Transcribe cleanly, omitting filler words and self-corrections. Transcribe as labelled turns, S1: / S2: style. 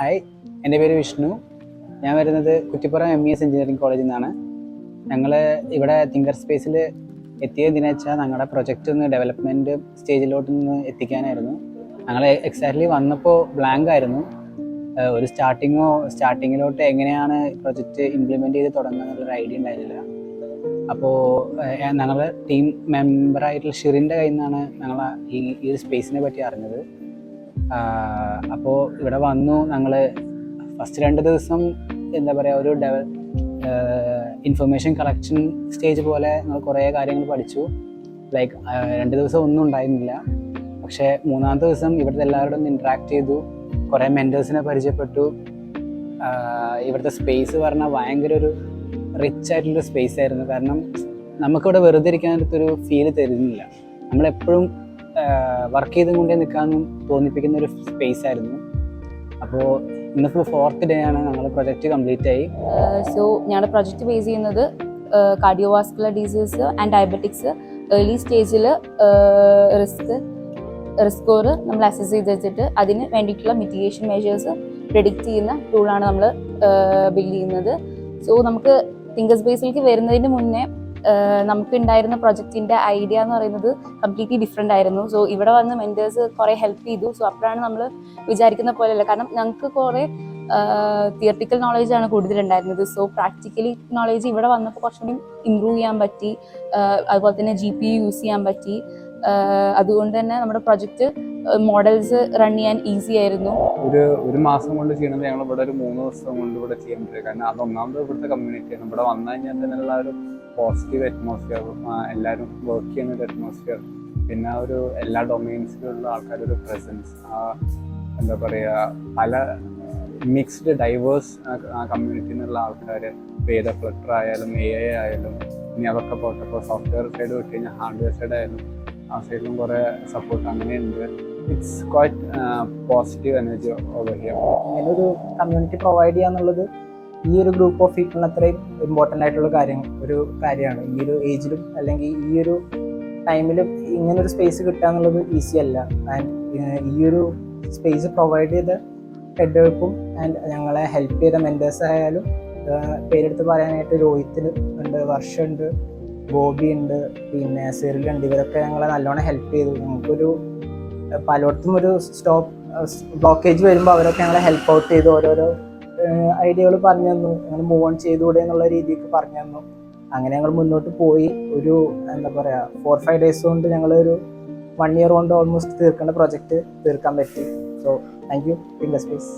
S1: Hi, എൻ്റെ പേര് വിഷ്ണു. ഞാൻ വരുന്നത് കുറ്റിപ്പുറം MES എഞ്ചിനീയറിംഗ് കോളേജിൽ നിന്നാണ്. ഞങ്ങൾ ഇവിടെ തിങ്കർ സ്പേസിൽ എത്തിയതെന്ന് വെച്ചാൽ ഞങ്ങളുടെ പ്രൊജക്റ്റ് ഒന്ന് ഡെവലപ്മെൻറ്റ് സ്റ്റേജിലോട്ടൊന്ന് എത്തിക്കാനായിരുന്നു. ഞങ്ങൾ എക്സാക്ട്ലി വന്നപ്പോൾ ബ്ലാങ്ക് ആയിരുന്നു. ഒരു സ്റ്റാർട്ടിങ്ങിലോട്ട് എങ്ങനെയാണ് പ്രൊജക്റ്റ് ഇംപ്ലിമെൻ്റ് ചെയ്ത് തുടങ്ങുക എന്നുള്ളൊരു ഐഡിയ ഉണ്ടായിരുന്നില്ല. അപ്പോൾ ഞങ്ങളുടെ ടീം മെമ്പറായിട്ടുള്ള ഷിറിൻ്റെ കയ്യിൽ നിന്നാണ് ഞങ്ങൾ ഈ ഒരു സ്പേസിനെ പറ്റി അറിഞ്ഞത്. അപ്പോൾ ഇവിടെ വന്നു. ഞങ്ങൾ ഫസ്റ്റ് 2 ദിവസം എന്താ പറയുക, ഒരു ഇൻഫർമേഷൻ കളക്ഷൻ സ്റ്റേജ് പോലെ ഞങ്ങൾ കുറേ കാര്യങ്ങൾ പഠിച്ചു. 2 ദിവസം ഒന്നും ഉണ്ടായിരുന്നില്ല. പക്ഷേ 3-ാമത്തെ ദിവസം ഇവിടുത്തെ എല്ലാവരോടും ഇൻട്രാക്ട് ചെയ്തു, കുറേ മെൻറ്റേഴ്സിനെ പരിചയപ്പെട്ടു. ഇവിടുത്തെ സ്പേസ് പറഞ്ഞാൽ ഭയങ്കര ഒരു റിച്ച് ആയിട്ടുള്ളൊരു സ്പേസ് ആയിരുന്നു. കാരണം നമുക്കിവിടെ വെറുതെ ഇരിക്കാനൊരു ഫീല് തരുന്നില്ല. നമ്മളെപ്പോഴും വർക്ക് ചെയ്തും കൊണ്ടേ നിൽക്കാമെന്നും തോന്നിപ്പിക്കുന്ന ഒരു സ്പേസ് ആയിരുന്നു. അപ്പോൾ ഇന്നിപ്പോൾ 4th ഡേ ആണ്. ഞങ്ങൾ പ്രൊജക്റ്റ് കംപ്ലീറ്റ് ആയി.
S2: ഞങ്ങളുടെ പ്രൊജക്റ്റ് ബേസ് ചെയ്യുന്നത് cardiovascular disease and diabetics early സ്റ്റേജിൽ റിസ്ക് സ്കോർ നമ്മൾ അസസ് ചെയ്ത് വെച്ചിട്ട് അതിന് വേണ്ടിയിട്ടുള്ള മിറ്റിഗേഷൻ മെഷേഴ്സ് പ്രെഡിക്റ്റ് ചെയ്യുന്ന ടൂളാണ് നമ്മൾ ബിൽഡ് ചെയ്യുന്നത്. സോ നമുക്ക് തിങ്കർ സ്പേസിലേക്ക് വരുന്നതിന് മുന്നേ നമുക്ക് ഉണ്ടായിരുന്ന പ്രൊജക്റ്റിൻ്റെ ഐഡിയ എന്ന് പറയുന്നത് കംപ്ലീറ്റ്ലി ഡിഫറെൻ്റ് ആയിരുന്നു. സോ ഇവിടെ വന്ന് മെൻറ്റേഴ്സ് കുറേ ഹെൽപ്പ് ചെയ്തു. സോ അപ്പോഴാണ് നമ്മൾ വിചാരിക്കുന്ന പോലെയല്ല. കാരണം ഞങ്ങൾക്ക് കുറേ തിയറട്ടിക്കൽ നോളേജാണ് കൂടുതലുണ്ടായിരുന്നത്. സോ പ്രാക്ടിക്കലി നോളേജ് ഇവിടെ വന്നപ്പോൾ കുറച്ചുകൂടി ഇമ്പ്രൂവ് ചെയ്യാൻ പറ്റി. അതുപോലെ തന്നെ GPU യൂസ് ചെയ്യാൻ പറ്റി. അതുകൊണ്ട് തന്നെ നമ്മുടെ പ്രൊജക്റ്റ് മോഡൽസ് റൺ ചെയ്യാൻ ഈസി ആയിരുന്നു.
S1: ഒരു മാസം കൊണ്ട് ചെയ്യണത് ഞങ്ങൾ ഇവിടെ ഒരു 3 ദിവസം കൊണ്ട് ഇവിടെ ചെയ്യാൻ പറ്റും. കാരണം അതൊന്നാമത് ഇവിടുത്തെ കമ്മ്യൂണിറ്റിയാണ്. ഇവിടെ വന്നു കഴിഞ്ഞാൽ തന്നെയുള്ള ഒരു പോസിറ്റീവ് അറ്റ്മോസ്ഫിയർ, എല്ലാവരും വർക്ക് ചെയ്യുന്ന ഒരു അറ്റ്മോസ്ഫിയർ, പിന്നെ എല്ലാ ഡൊമൈൻസിലുള്ള ആൾക്കാരുടെ ഒരു പ്രസൻസ്, എന്താ പറയുക, പല മിക്സ്ഡ് ഡൈവേഴ്സ് കമ്മ്യൂണിറ്റിയിൽ നിന്നുള്ള ആൾക്കാർ, ഏത് ഫ്ലട്ടർ ആയാലും AI ആയാലും, ഇനി അതൊക്കെ പോട്ടെ, ഇപ്പോൾ സോഫ്റ്റ്വെയർ സൈഡ് വിട്ട് കഴിഞ്ഞാൽ ഹാർഡ്വെയർ സൈഡ് ആയാലും ആ സൈഡിലും കുറേ സപ്പോർട്ട് അങ്ങനെയുണ്ട്. It's quite positive energy over here.
S3: ഇങ്ങനൊരു കമ്മ്യൂണിറ്റി പ്രൊവൈഡ് ചെയ്യുക എന്നുള്ളത് ഈ ഒരു ഗ്രൂപ്പ് ഓഫ് പീപ്പിളിന് അത്രയും ഇമ്പോർട്ടൻ്റ് ആയിട്ടുള്ള കാര്യമാണ്. ഈ ഒരു ഏജിലും അല്ലെങ്കിൽ ഈ ഒരു ടൈമിലും ഇങ്ങനൊരു സ്പേസ് കിട്ടുക എന്നുള്ളത് ഈസി അല്ല. ആൻഡ് ഈ ഒരു സ്പേസ് പ്രൊവൈഡ് ചെയ്ത ഹെഡേഴ്ക്കും ആൻഡ് ഞങ്ങളെ ഹെൽപ്പ് ചെയ്ത മെൻറ്റേഴ്സ് ആയാലും പേരെടുത്ത് പറയാനായിട്ട് രോഹിത്തിന് ഉണ്ട്, വർഷ ഉണ്ട്, ഗോപി ഉണ്ട്, പിന്നെ സിറിലുണ്ട്. ഇവരൊക്കെ ഞങ്ങളെ നല്ലോണം ഹെൽപ്പ് ചെയ്തു. ഞങ്ങൾക്കൊരു പലയിടത്തും ഒരു ബ്ലോക്കേജ് വരുമ്പോൾ അവരൊക്കെ ഞങ്ങളെ ഹെൽപ്പ് ഔട്ട് ചെയ്തു. ഓരോരോ ഐഡിയകൾ പറഞ്ഞു തന്നു, ഞങ്ങൾ മൂവ് ഓൺ ചെയ്തുകൂടെ എന്നുള്ള രീതിക്ക് പറഞ്ഞു തന്നു. അങ്ങനെ ഞങ്ങൾ മുന്നോട്ട് പോയി. എന്താ പറയുക, 4-5 ഡേയ്സ് കൊണ്ട് ഞങ്ങളൊരു 1 year കൊണ്ട് ഓൾമോസ്റ്റ് തീർക്കേണ്ട പ്രൊജക്റ്റ് തീർക്കാൻ പറ്റി. So thank you thinker space.